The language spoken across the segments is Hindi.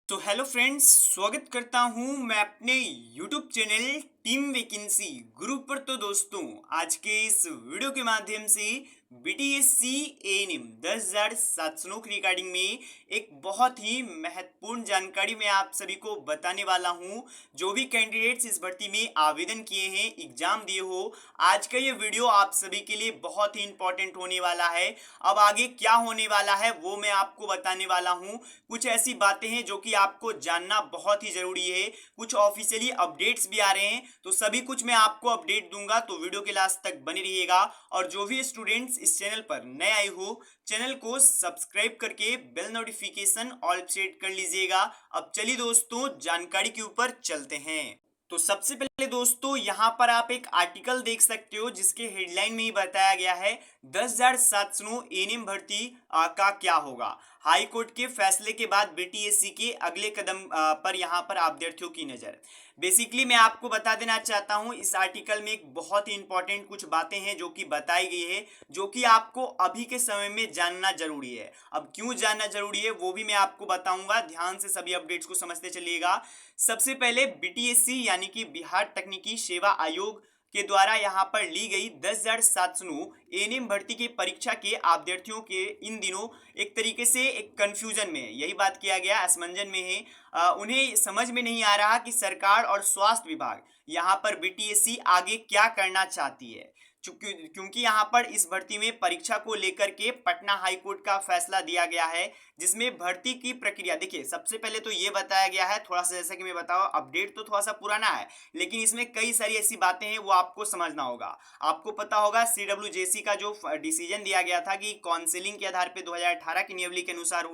तो हेलो फ्रेंड्स, स्वागत करता हूं मैं अपने YouTube channel team vacancy group पर। तो दोस्तों, आज के इस वीडियो के माध्यम से बीटीएससी एएनएम 10,700 नौकरी रिगार्डिंग में एक बहुत ही महत्वपूर्ण जानकारी मैं आप सभी को बताने वाला हूं। जो भी कैंडिडेट्स इस भर्ती में आवेदन किए हैं, एग्जाम दिए हो, आज का ये वीडियो आप सभी के लिए बहुत ही इंपॉर्टेंट होने वाला है। अब आगे क्या होने वाला है वो मैं आपको बताने वाला हूं। कुछ ऐसी बातें हैं जो कि आपको जानना बहुत ही जरूरी है। कुछ ऑफिशियली अपडेट्स भी आ रहे हैं, तो सभी कुछ मैं आपको अपडेट दूंगा, तो वीडियो के लास्ट तक बने रहिएगा। और जो भी स्टूडेंट्स इस चैनल पर नए आए हो, चैनल को सब्सक्राइब करके बेल नोटिफिकेशन ऑल सेट कर लीजिएगा। अब चलिए दोस्तों, जानकारी के ऊपर चलते हैं। तो सबसे पहले दोस्तों, यहां पर आप एक आर्टिकल देख सकते हो जिसके हेडलाइन में ही बताया गया है 10,700 एएनएम भर्ती का क्या होगा। हाई कोर्ट के फैसले के बाद बीटीएससी के अगले कदम पर यहां पर अभ्यर्थियों की नजर। बेसिकली मैं आपको बता देना चाहता हूं, इस आर्टिकल में एक बहुत ही इंपॉर्टेंट कुछ बातें हैं जो कि बताई गई है, जो कि आपको अभी के समय में जानना जरूरी है। अब क्यों जानना जरूरी है वो भी मैं आपको बताऊंगा, ध्यान से सभी अपडेट्स को समझते चलिएगा। सबसे पहले बीटीएससी यानी कि बिहार तकनीकी सेवा आयोग के द्वारा यहां पर ली गई 10,700 एएनएम भर्ती की परीक्षा के अभ्यर्थियों के इन दिनों एक तरीके से एक कंफ्यूजन में है। यही बात किया गया, असमंजन में है। उन्हें समझ में नहीं आ रहा कि सरकार और स्वास्थ्य विभाग यहां पर बीटीएससी आगे क्या करना चाहती है। क्योंकि यहां पर इस भर्ती में परीक्षा को लेकर के पटना हाई कोर्ट का फैसला दिया गया है, जिसमें भर्ती की प्रक्रिया देखिए। सबसे पहले तो ये बताया गया है, थोड़ा सा जैसा कि मैं बताऊं, अपडेट तो थोड़ा सा पुराना है, लेकिन इसमें कई सारी ऐसी बातें हैं वो आपको समझना होगा। आपको पता होगा सीडब्ल्यूजेसी का जो डिसीजन दिया गया था कि काउंसिलिंग के आधार पर 2018 की नियमावली के अनुसार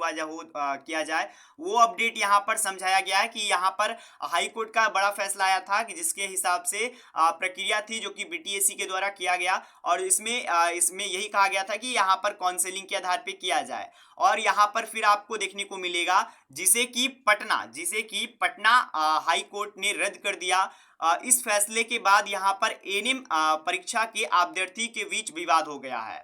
किया जाए, वो अपडेट यहाँ पर समझाया गया है कि यहाँ पर हाई कोर्ट का बड़ा फैसला आया था कि जिसके हिसाब से प्रक्रिया थी जो कि बीटीएससी के द्वारा किया गया, और इसमें यही कहा गया था कि यहाँ पर काउंसिलिंग के आधार पर किया जाए। और यहाँ पर फिर आपको देखने को मिलेगा जिसे कि पटना हाई कोर्ट ने रद्द कर दिया। इस फैसले के बाद यहाँ पर एएनएम परीक्षा के अभ्यर्थी के बीच विवाद हो गया है।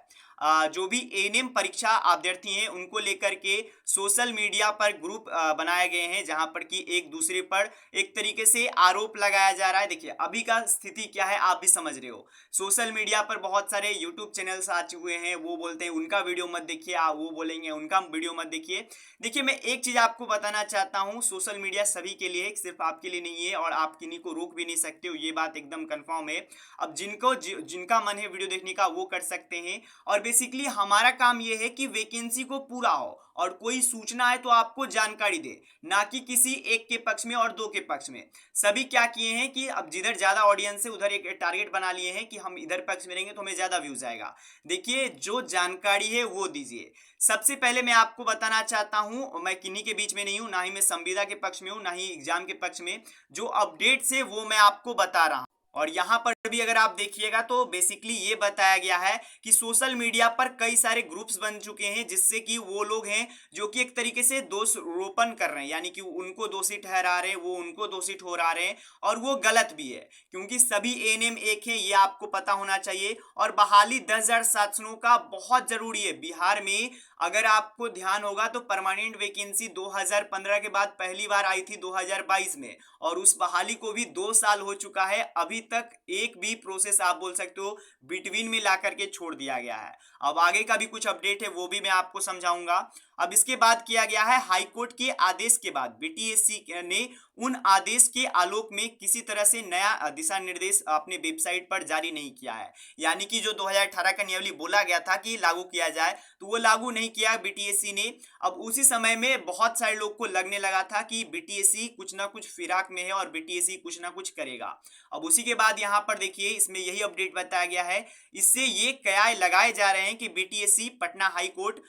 जो भी एएनएम परीक्षा अभ्यर्थी हैं उनको लेकर के सोशल मीडिया पर ग्रुप बनाए गए हैं, जहां पर कि एक दूसरे पर एक तरीके से आरोप लगाया जा रहा है। देखिए अभी का स्थिति क्या है आप भी समझ रहे हो। सोशल मीडिया पर बहुत सारे यूट्यूब चैनल्स आ चुके हैं, वो बोलते हैं उनका वीडियो मत देखिए, वो बोलेंगे उनका वीडियो मत देखिए। देखिए मैं एक चीज आपको बताना चाहता हूँ, सोशल मीडिया सभी के लिए है, सिर्फ आपके लिए नहीं है, और आप किन्हीं को रोक भी नहीं सकते हो, ये बात एकदम कंफर्म है। अब जिनका मन है वीडियो देखने का वो कर सकते हैं। और बेसिकली हमारा काम ये है कि वैकेंसी को पूरा हो, और कोई सूचना है तो आपको जानकारी दे, ना कि किसी एक के पक्ष में और दो के पक्ष में। सभी क्या किए हैं कि अब जिधर ज्यादा ऑडियंस है उधर एक टारगेट बना लिए हैं कि हम इधर पक्ष में रहेंगे तो हमें ज्यादा व्यूज आएगा। देखिए जो जानकारी है वो दीजिए। सबसे पहले मैं आपको बताना चाहता हूं, मैं किन्हीं के बीच में नहीं हूं, ना ही मैं संविदा के पक्ष में हूं, ना ही एग्जाम के पक्ष में। जो अपडेट्स है वो मैं आपको बता रहा हूं। और यहां पर भी अगर आप देखिएगा तो बेसिकली ये बताया गया है कि सोशल मीडिया पर कई सारे ग्रुप्स बन चुके हैं, जिससे कि वो लोग हैं जो कि एक तरीके से दोष रोपण कर रहे हैं, यानी कि उनको दोषी ठहरा रहे हैं, वो उनको दोषी ठहरा रहे हैं, और वो गलत भी है। क्योंकि सभी एएनएम एक है, ये आपको पता होना चाहिए। और बहाली 10,700 का बहुत जरूरी है बिहार में। अगर आपको ध्यान होगा तो परमानेंट वैकेंसी 2015 के बाद पहली बार आई थी 2022 में, और उस बहाली को भी 2 साल हो चुका है, अभी तक एक भी प्रोसेस आप बोल सकते हो बिटवीन में ला करके छोड़ दिया गया है। अब आगे का भी कुछ अपडेट है वो भी मैं आपको समझाऊंगा। अब इसके बाद किया गया है, हाईकोर्ट के आदेश के बाद बीटीएससी ने उन आदेश के आलोक में किसी तरह से नया दिशा निर्देश अपने वेबसाइट पर जारी नहीं किया है। यानी कि जो 2018 का नियमावली बोला गया था कि लागू किया जाए, तो वो लागू नहीं किया बीटीएससी ने। अब उसी समय में बहुत सारे लोग को लगने लगा था कि बीटीएससी कुछ ना कुछ फिराक में है और बीटीएससी कुछ ना कुछ करेगा। अब उसी के बाद यहाँ पर देखिए इसमें यही अपडेट बताया गया है। इससे ये कयास लगाए जा रहे हैं कि बीटीएससी पटना हाई कोर्ट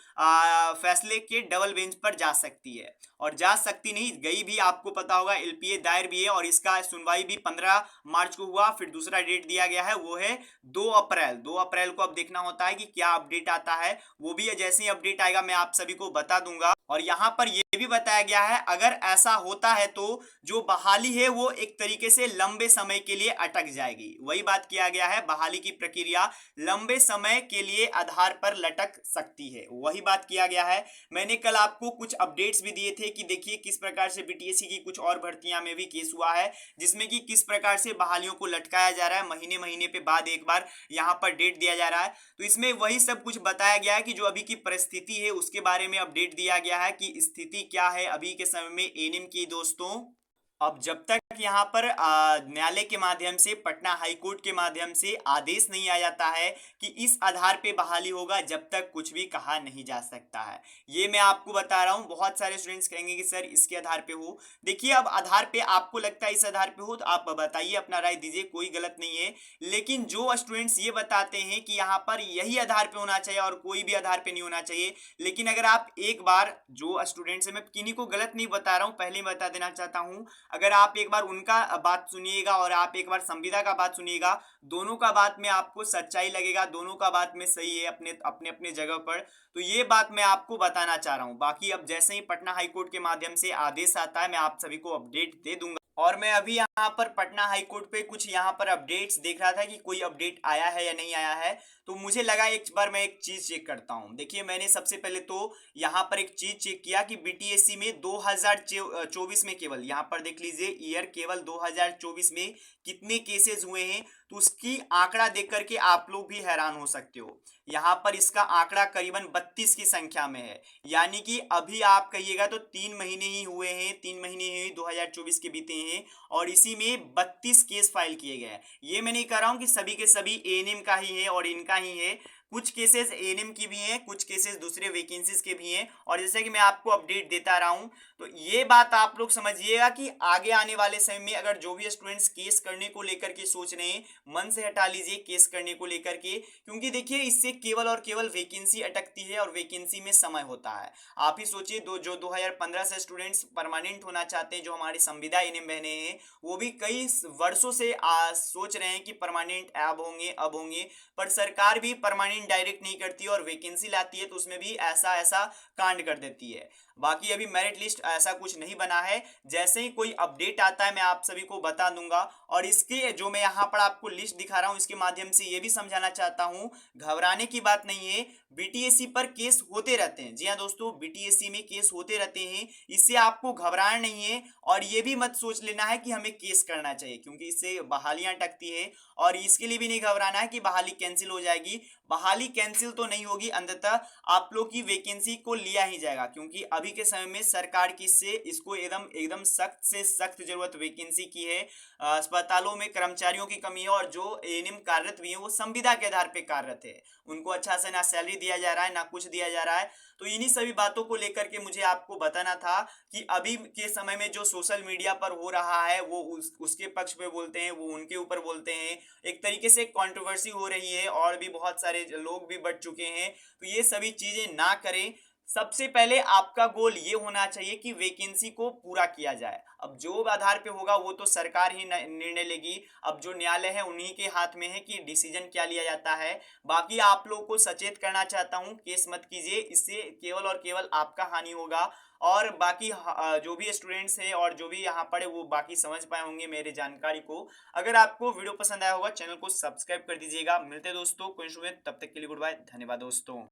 फैसले के डबल बेंच पर जा सकती है, और जा सकती नहीं गई भी, आपको पता होगा एलपीए दायर भी है, और इसका सुनवाई भी 15 मार्च को हुआ। फिर दूसरा डेट दिया गया है वो है 2 अप्रैल को। अब देखना होता है कि क्या अपडेट आता है, वो भी जैसे ही अपडेट आएगा मैं आप सभी को बता दूंगा। और यहाँ पर यह भी बताया गया है, अगर ऐसा होता है तो जो बहाली है वो एक तरीके से लंबे समय के लिए अटक जाएगी। वही बात किया गया है, बहाली की प्रक्रिया लंबे समय के लिए आधार पर लटक सकती है, वही बात किया गया है। मैंने कल आपको कुछ अपडेट्स भी दिए थे कि देखिए किस प्रकार से बीटीएससी की कुछ और भर्तियां में भी केस हुआ है, जिसमें कि किस प्रकार से बहालियों को लटकाया जा रहा है, महीने महीने पे बाद एक बार यहाँ पर डेट दिया जा रहा है। तो इसमें वही सब कुछ बताया गया है कि जो अभी की परिस्थिति है उसके बारे में अपडेट दिया गया है कि स्थिति क्या है अभी के समय में एएनएम की दोस्तों। अब जब तक यहाँ पर न्यायालय के माध्यम से, पटना हाई कोर्ट के माध्यम से आदेश नहीं आ जाता है कि इस आधार पे बहाली होगा, जब तक कुछ भी कहा नहीं जा सकता है। ये मैं आपको बता रहा हूँ। बहुत सारे स्टूडेंट्स कहेंगे कि सर इसके आधार पे हो। देखिए अब आधार पे आपको लगता है इस आधार पे हो तो आप बताइए, अपना राय दीजिए, कोई गलत नहीं है। लेकिन जो स्टूडेंट्स ये बताते हैं कि यहाँ पर यही आधार पे होना चाहिए और कोई भी आधार पे नहीं होना चाहिए, लेकिन अगर आप एक बार, जो स्टूडेंट्स है, मैं किन्हीं को गलत नहीं बता रहा हूँ, पहले ही बता देना चाहता हूँ, अगर आप एक बार उनका बात सुनिएगा और आप एक बार संविदा का बात सुनिएगा, दोनों का बात में आपको सच्चाई लगेगा, दोनों का बात में सही है अपने अपने अपने जगह पर। तो ये बात मैं आपको बताना चाह रहा हूँ। बाकी अब जैसे ही पटना हाई कोर्ट के माध्यम से आदेश आता है मैं आप सभी को अपडेट दे दूंगा। और मैं अभी यहाँ पर पटना हाई कोर्ट पे कुछ यहाँ पर अपडेट्स देख रहा था कि कोई अपडेट आया है या नहीं आया है, तो मुझे लगा एक बार मैं एक चीज चेक करता हूँ। देखिए मैंने सबसे पहले तो यहाँ पर एक चीज चेक किया कि बीटीएससी में 2024 में, केवल यहाँ पर देख लीजिए ईयर, केवल 2024 में कितने केसेस हुए हैं, तो उसकी आंकड़ा देख करके आप लोग भी हैरान हो सकते हो। यहाँ पर इसका आंकड़ा करीबन 32 की संख्या में है, यानी कि अभी आप कहिएगा तो 3 महीने ही हुए हैं, 3 महीने ही 2024 के बीते हैं और इसी में 32 केस फाइल किए गए हैं। ये मैं नहीं कह रहा हूँ कि सभी के सभी एएनएम का ही है और इनका ही है, कुछ केसेस एएनएम की भी हैं, कुछ केसेस दूसरे वैकेंसीज के भी हैं, और जैसे कि मैं आपको अपडेट देता रहा हूं, तो ये बात आप लोग समझिएगा कि आगे आने वाले समय में अगर जो भी स्टूडेंट्स केस करने को लेकर के सोच रहे हैं, मन से हटा लीजिए केस करने को लेकर के, क्योंकि देखिए इससे केवल और केवल वैकेंसी अटकती है और वैकेंसी में समय होता है। आप ही सोचिए, जो 2015 से स्टूडेंट्स परमानेंट होना चाहते हैं, जो हमारी संविदा एएनएम बहने हैं, वो भी कई वर्षों से सोच रहे हैं कि परमानेंट अब होंगे, पर सरकार भी परमानेंट डायरेक्ट नहीं करती है और वैकेंसी लाती है तो उसमें भी ऐसा ऐसा कांड कर देती है। बाकी अभी मेरिट लिस्ट ऐसा कुछ नहीं बना है, जैसे ही कोई अपडेट आता है मैं आप सभी को बता दूंगा। और इसके जो मैं यहाँ पर आपको लिस्ट दिखा रहा हूँ इसके माध्यम से ये भी समझाना चाहता हूँ, घबराने की बात नहीं है। बीटीएससी पर केस होते रहते हैं, जी हाँ दोस्तों, बीटीएससी में केस होते रहते हैं, इससे आपको घबराना नहीं है। और ये भी मत सोच लेना है कि हमें केस करना चाहिए, क्योंकि इससे बहालियां अटकती है, और इसके लिए भी नहीं घबराना है कि बहाली कैंसिल हो जाएगी। बहाली कैंसिल तो नहीं होगी, अंततः आप लोग की वैकेंसी को लिया ही जाएगा, क्योंकि अभी के समय में सरकार की से इसको एकदम एकदम सख्त से सख्त जरूरत वैकेंसी की है। अस्पतालों में कर्मचारियों की कमी है और जो एएनएम कार्यरत भी है वो संविदा के आधार पर कार्यरत है, उनको अच्छा से ना सैलरी दिया जा रहा है ना कुछ दिया जा रहा है। तो इन्हीं सभी बातों को लेकर के मुझे आपको बताना था कि अभी के समय में जो सोशल मीडिया पर हो रहा है वो उसके पक्ष पे बोलते हैं, वो उनके ऊपर बोलते हैं, एक तरीके से कंट्रोवर्सी हो रही है और भी बहुत सारे लोग भी बढ़ चुके हैं। तो ये सभी चीजें ना करें। सबसे पहले आपका गोल ये होना चाहिए कि वैकेंसी को पूरा किया जाए। अब जो आधार पे होगा वो तो सरकार ही निर्णय लेगी, अब जो न्यायालय है उन्हीं के हाथ में है कि डिसीजन क्या लिया जाता है। बाकी आप लोगों को सचेत करना चाहता हूँ, केस मत कीजिए, इससे केवल और केवल आपका हानि होगा। और बाकी जो भी स्टूडेंट्स हैं और जो भी यहाँ पढ़े वो बाकी समझ पाए होंगे मेरे जानकारी को। अगर आपको वीडियो पसंद आया होगा चैनल को सब्सक्राइब कर दीजिएगा। मिलते हैं दोस्तों कोई, तब तक के लिए गुड बाय, धन्यवाद दोस्तों।